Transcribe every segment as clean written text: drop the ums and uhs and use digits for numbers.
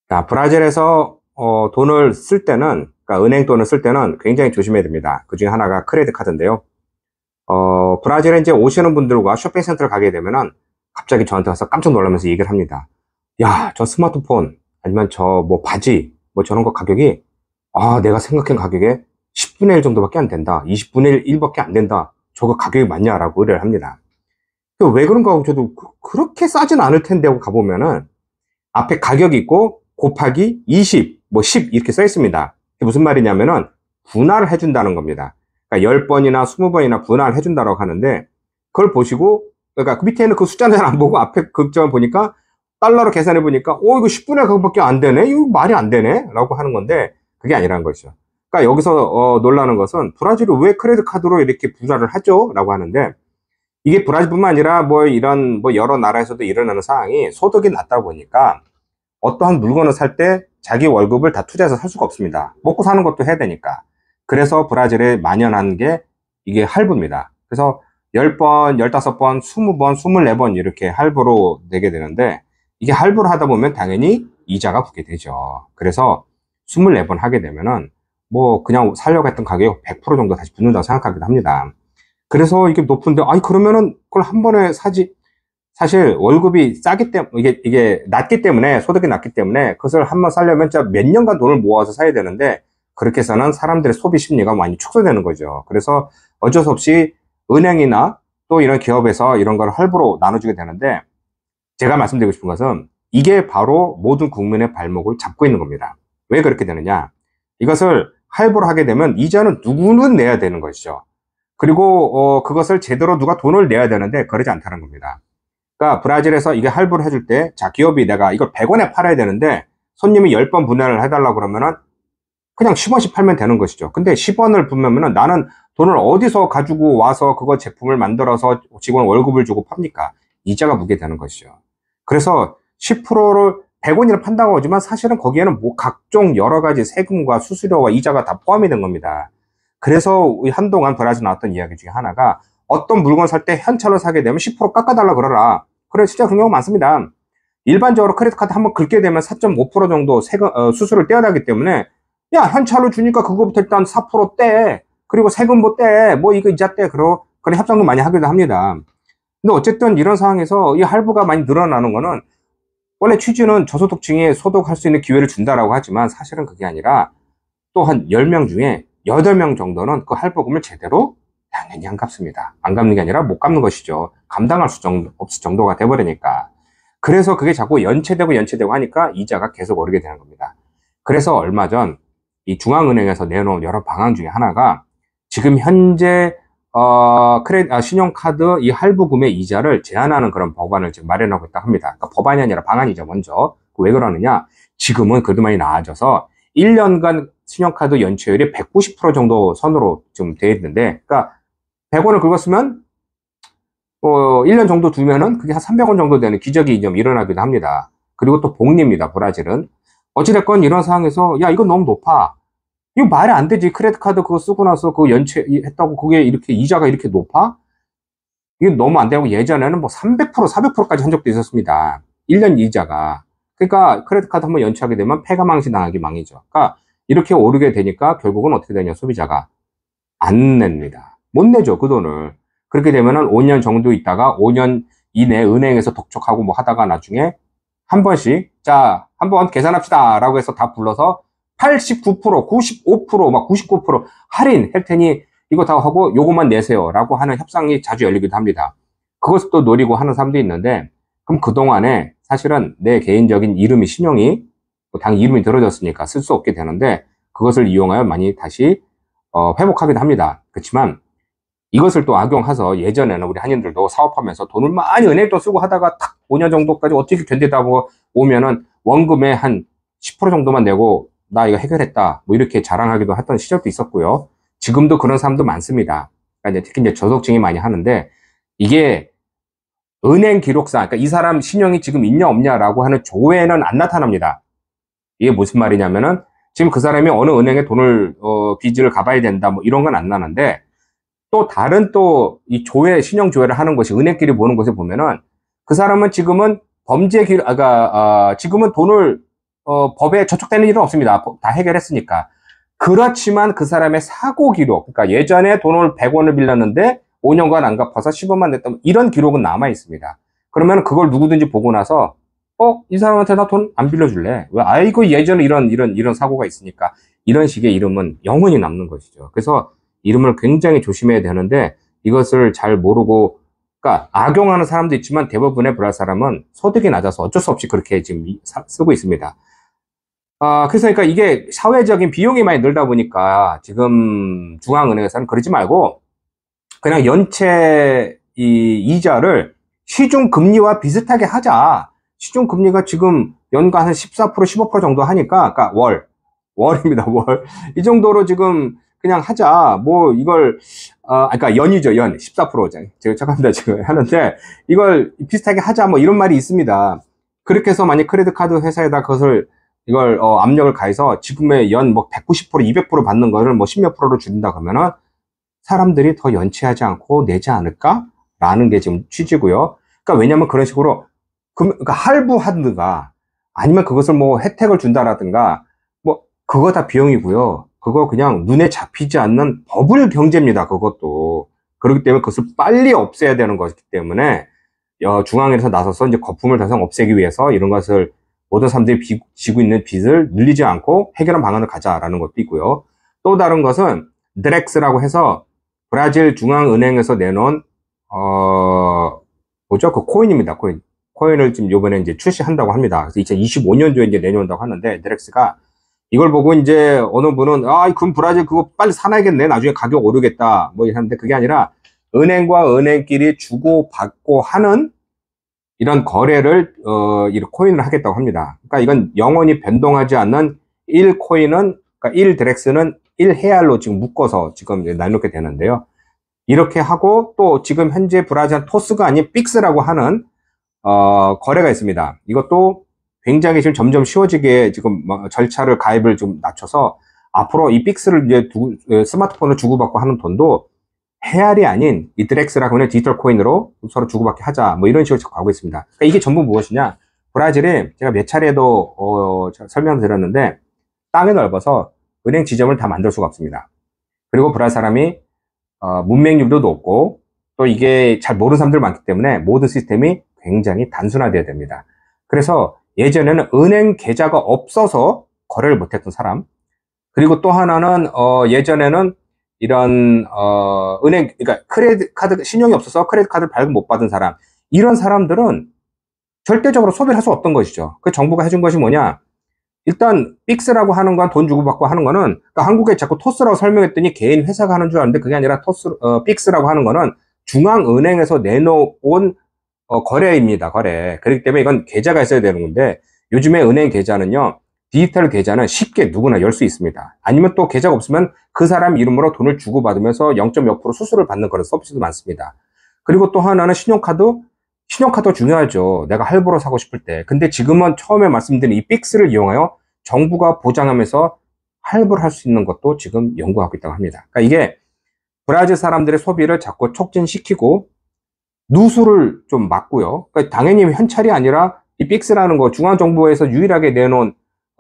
자, 브라질에서 돈을 쓸 때는, 그러니까 은행 돈을 쓸 때는 굉장히 조심해야 됩니다. 그 중에 하나가 크레딧 카드인데요. 브라질에 이제 오시는 분들과 쇼핑센터를 가게 되면은 갑자기 저한테 와서 깜짝 놀라면서 얘기를 합니다. 야, 저 스마트폰, 아니면 저 뭐 바지, 뭐 저런 거 가격이, 내가 생각한 가격에 10분의 1 정도밖에 안 된다. 20분의 1밖에 안 된다. 저거 가격이 맞냐라고 의뢰를 합니다. 왜 그런가 하고 저도 그렇게 싸진 않을 텐데 하고 가보면은 앞에 가격이 있고 곱하기 20, 뭐 10 이렇게 써 있습니다. 그게 무슨 말이냐면은 분할을 해준다는 겁니다. 그러니까 10번이나 20번이나 분할을 해준다고 하는데 그걸 보시고 그러니까 그 밑에는 그 숫자는 잘 안 보고 앞에 글자만 보니까 달러로 계산해 보니까 이거 10분의 그거밖에 안 되네? 이거 말이 안 되네? 라고 하는 건데 그게 아니라는 거죠. 그러니까 여기서 놀라는 것은 브라질이 왜 크레딧 카드로 이렇게 분할을 하죠? 라고 하는데 이게 브라질뿐만 아니라 뭐 이런 뭐 여러 나라에서도 일어나는 상황이 소득이 낮다 보니까 어떠한 물건을 살 때 자기 월급을 다 투자해서 살 수가 없습니다. 먹고 사는 것도 해야 되니까. 그래서 브라질에 만연한 게 이게 할부입니다. 그래서 10번, 15번, 20번, 24번 이렇게 할부로 내게 되는데 이게 할부를 하다 보면 당연히 이자가 붙게 되죠. 그래서 24번 하게 되면은 뭐 그냥 살려고 했던 가격이 100% 정도 다시 붙는다고 생각하기도 합니다. 그래서 이게 높은데, 그러면은 그걸 한 번에 사지. 사실 월급이 싸기 때문에, 이게 낮기 때문에, 소득이 낮기 때문에 그것을 한 번 살려면 진짜 몇 년간 돈을 모아서 사야 되는데, 그렇게 해서는 사람들의 소비 심리가 많이 축소되는 거죠. 그래서 어쩔 수 없이 은행이나 또 이런 기업에서 이런 걸 할부로 나눠주게 되는데, 제가 말씀드리고 싶은 것은 이게 바로 모든 국민의 발목을 잡고 있는 겁니다. 왜 그렇게 되느냐? 이것을 할부로 하게 되면 이자는 누구는 내야 되는 것이죠. 그리고 그것을 제대로 누가 돈을 내야 되는데 그러지 않다는 겁니다. 그러니까 브라질에서 이게 할부를 해줄 때, 자, 기업이 내가 이걸 100원에 팔아야 되는데 손님이 10번 분할을 해달라고 그러면은 그냥 10원씩 팔면 되는 것이죠. 근데 10원을 분면은 나는 돈을 어디서 가지고 와서 그거 제품을 만들어서 직원 월급을 주고 팝니까? 이자가 묻게 되는 것이죠. 그래서 10%를 100원이라 판다고 하지만 사실은 거기에는 뭐 각종 여러 가지 세금과 수수료와 이자가 다 포함이 된 겁니다. 그래서 한동안 브라질 나왔던 이야기 중에 하나가 어떤 물건 살 때 현찰로 사게 되면 10% 깎아달라 그러라. 그래, 진짜 그런 경우가 많습니다. 일반적으로 크레딧 카드 한번 긁게 되면 4.5% 정도 수수료를 떼야 하기 때문에 야, 현찰로 주니까 그거부터 일단 4% 떼. 그리고 세금 뭐 떼. 뭐 이거 이자 떼. 그런 협상도 많이 하기도 합니다. 근데 어쨌든 이런 상황에서 이 할부가 많이 늘어나는 거는 원래 취지는 저소득층에 소득할 수 있는 기회를 준다라고 하지만 사실은 그게 아니라 또 한 10명 중에 8명 정도는 그 할부금을 제대로 당연히 안 갚습니다. 안 갚는 게 아니라 못 갚는 것이죠. 감당할 수 없을 정도가 돼버리니까. 그래서 그게 자꾸 연체되고 하니까 이자가 계속 오르게 되는 겁니다. 그래서 얼마 전 이 중앙은행에서 내놓은 여러 방안 중에 하나가 지금 현재 신용카드 이 할부금의 이자를 제한하는 그런 법안을 지금 마련하고 있다고 합니다. 그러니까 법안이 아니라 방안이죠, 먼저. 왜 그러느냐? 지금은 그래도 많이 나아져서 1년간 신용카드 연체율이 190% 정도 선으로 좀 되어 있는데, 그러니까 100원을 긁었으면 1년 정도 두면은 그게 한 300원 정도 되는 기적이 좀 일어나기도 합니다. 그리고 또 복리입니다, 브라질은. 어찌됐건 이런 상황에서 야, 이건 너무 높아. 이거 말이 안 되지. 크레딧 카드 그거 쓰고 나서 그거 연체했다고 그게 이렇게 이자가 이렇게 높아? 이게 너무 안 되고 예전에는 뭐 300%, 400%까지 한 적도 있었습니다. 1년 이자가. 그러니까 크레딧 카드 한번 연체하게 되면 폐가망신 당하기 망이죠. 그러니까 이렇게 오르게 되니까 결국은 어떻게 되냐, 소비자가 안 냅니다. 못 내죠, 그 돈을. 그렇게 되면은 5년 정도 있다가 5년 이내 은행에서 독촉하고 뭐 하다가 나중에 한 번씩 자, 한번 계산합시다 라고 해서 다 불러서 89%, 95%, 막 99% 할인 할 테니 이거 다 하고 요것만 내세요 라고 하는 협상이 자주 열리기도 합니다. 그것을 또 노리고 하는 사람도 있는데, 그럼 그동안에 사실은 내 개인적인 이름이, 신용이 당 이름이 들어졌으니까 쓸 수 없게 되는데 그것을 이용하여 많이 다시 회복하기도 합니다. 그렇지만 이것을 또 악용해서 예전에는 우리 한인들도 사업하면서 돈을 많이 은행에 또 쓰고 하다가 딱 5년 정도까지 어떻게 견디다 오면은 원금의 한 10% 정도만 내고 나 이거 해결했다 뭐 이렇게 자랑하기도 했던 시절도 있었고요. 지금도 그런 사람도 많습니다. 그러니까 특히 이제 저소득층이 많이 하는데 이게 은행 기록상, 그러니까 이 사람 신용이 지금 있냐 없냐라고 하는 조회는 안 나타납니다. 이게 무슨 말이냐면은 지금 그 사람이 어느 은행에 돈을 빚을 갚아야 된다 뭐 이런 건 안 나는데, 또 다른 또 이 조회, 신용 조회를 하는 것이 은행끼리 보는 것에 보면은 그 사람은 지금은 지금은 돈을 법에 저촉되는 일은 없습니다. 다 해결했으니까. 그렇지만 그 사람의 사고 기록, 그러니까 예전에 돈을 100원을 빌렸는데 5년간 안 갚아서 10원만 냈다, 이런 기록은 남아 있습니다. 그러면 그걸 누구든지 보고 나서 이 사람한테 나 돈 안 빌려줄래? 왜? 아이고, 예전에 이런 사고가 있으니까. 이런 식의 이름은 영원히 남는 것이죠. 그래서 이름을 굉장히 조심해야 되는데, 이것을 잘 모르고, 그러니까 악용하는 사람도 있지만 대부분의 브라질 사람은 소득이 낮아서 어쩔 수 없이 그렇게 지금 쓰고 있습니다. 그래서 그러니까 이게 사회적인 비용이 많이 늘다 보니까 지금 중앙은행에서는 그러지 말고 그냥 연체 이자를 시중 금리와 비슷하게 하자. 시중 금리가 지금 연간 한 14%, 15% 정도 하니까, 그러니까 월입니다, 월. 이 정도로 지금 그냥 하자. 뭐 이걸 그러니까 연이죠, 연. 14%. 제가 잠깐만 지금 하는데 이걸 비슷하게 하자, 뭐 이런 말이 있습니다. 그렇게 해서 만약 크레딧 카드 회사에다 이걸 압력을 가해서 지금의 연 뭐 190%, 200% 받는 거를 뭐 10몇 프로로 줄인다 그러면은 사람들이 더 연체하지 않고 내지 않을까라는 게 지금 취지고요. 그러니까 왜냐면 그런 식으로 그러니까 할부하든가 아니면 그것을 뭐 혜택을 준다라든가 뭐 그거 다 비용이고요. 그거 그냥 눈에 잡히지 않는 버블 경제입니다. 그것도. 그렇기 때문에 그것을 빨리 없애야 되는 것이기 때문에 중앙에서 나서서 이제 거품을 더 이상 없애기 위해서 이런 것을 모든 사람들이 지고 있는 빚을 늘리지 않고 해결한 방안을 가자라는 것도 있고요. 또 다른 것은 드렉스라고 해서 브라질 중앙은행에서 내놓은 뭐죠? 그 코인입니다. 코인을 지금 요번에 이제 출시한다고 합니다. 그래서 2025년도에 이제 내놓는다고 하는데, 드렉스가 이걸 보고 이제 어느 분은 그럼 브라질 그거 빨리 사놔야겠네. 나중에 가격 오르겠다. 뭐 이러는데 그게 아니라 은행과 은행끼리 주고받고 하는 이런 거래를 이런 코인을 하겠다고 합니다. 그러니까 이건 영원히 변동하지 않는 1코인은, 그러니까 1드렉스는 1헤알로 지금 묶어서 지금 나누게 되는데요. 이렇게 하고 또 지금 현재 브라질 토스가 아닌 픽스라고 하는 거래가 있습니다. 이것도 굉장히 지금 점점 쉬워지게 지금 절차를 가입을 좀 낮춰서 앞으로 이 픽스를 이제 스마트폰을 주고받고 하는 돈도 헤알이 아닌 이드렉스라고 하는 디지털 코인으로 서로 주고받게 하자, 뭐 이런 식으로 가고 있습니다. 그러니까 이게 전부 무엇이냐? 브라질이 제가 몇 차례도 설명을 드렸는데 땅이 넓어서 은행 지점을 다 만들 수가 없습니다. 그리고 브라질 사람이 문맹률도 높고 또 이게 잘 모르는 사람들 많기 때문에 모든 시스템이 굉장히 단순화되어야 됩니다. 그래서 예전에는 은행 계좌가 없어서 거래를 못했던 사람, 그리고 또 하나는 예전에는 이런 은행, 그러니까 크레딧 카드, 신용이 없어서 크레딧 카드를 발급 못 받은 사람, 이런 사람들은 절대적으로 소비를 할 수 없던 것이죠. 그 정부가 해준 것이 뭐냐? 일단 픽스라고 하는 건 돈 주고받고 하는 거는, 그러니까 한국에 자꾸 토스라고 설명했더니 개인 회사가 하는 줄 알았는데 그게 아니라 픽스라고 하는 거는 중앙은행에서 내놓은 거래입니다. 거래. 그렇기 때문에 이건 계좌가 있어야 되는 건데, 요즘에 은행 계좌는요, 디지털 계좌는 쉽게 누구나 열 수 있습니다. 아니면 또 계좌가 없으면 그 사람 이름으로 돈을 주고받으면서 0.몇% 수수료를 받는 그런 서비스도 많습니다. 그리고 또 하나는 신용카드가 중요하죠. 내가 할부로 사고 싶을 때. 근데 지금은 처음에 말씀드린 이 픽스를 이용하여 정부가 보장하면서 할부를 할 수 있는 것도 지금 연구하고 있다고 합니다. 그러니까 이게 브라질 사람들의 소비를 자꾸 촉진시키고 누수를 좀 막고요. 그러니까 당연히 현찰이 아니라 이 픽스라는 거 중앙정부에서 유일하게 내놓은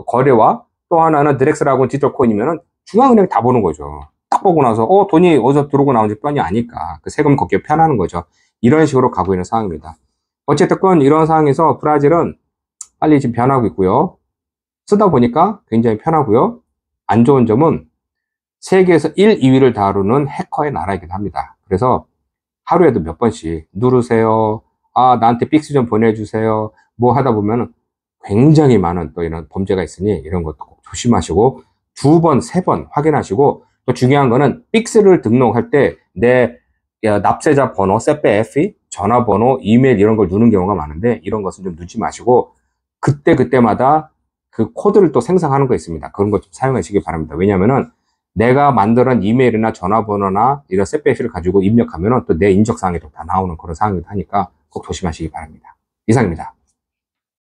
거래와 또 하나는 드렉스라고 하는 디지털 코인이면은 중앙은행이 다 보는 거죠. 딱 보고 나서 돈이 어디서 들어오고 나오는지 뻔히 아니까 그 세금 걷기 편하는 거죠. 이런 식으로 가고 있는 상황입니다. 어쨌든 이런 상황에서 브라질은 빨리 지금 변하고 있고요. 쓰다 보니까 굉장히 편하고요. 안 좋은 점은 세계에서 1, 2위를 다루는 해커의 나라이기도 합니다. 그래서 하루에도 몇 번씩 누르세요. 나한테 픽스 좀 보내주세요. 뭐 하다 보면 굉장히 많은 또 이런 범죄가 있으니 이런 것도 꼭 조심하시고 2번, 3번 확인하시고, 또 중요한 거는 픽스를 등록할 때 내 납세자 번호, CPF, 전화번호, 이메일 이런 걸 누르는 경우가 많은데 이런 것은 좀 넣지 마시고 그때마다 그 코드를 또 생성하는 거 있습니다. 그런 것 좀 사용하시기 바랍니다. 왜냐면은 내가 만드는 이메일이나 전화번호나 이런 CPF를 가지고 입력하면은 또 내 인적사항이 또 다 나오는 그런 상황이기도 하니까 꼭 조심하시기 바랍니다. 이상입니다.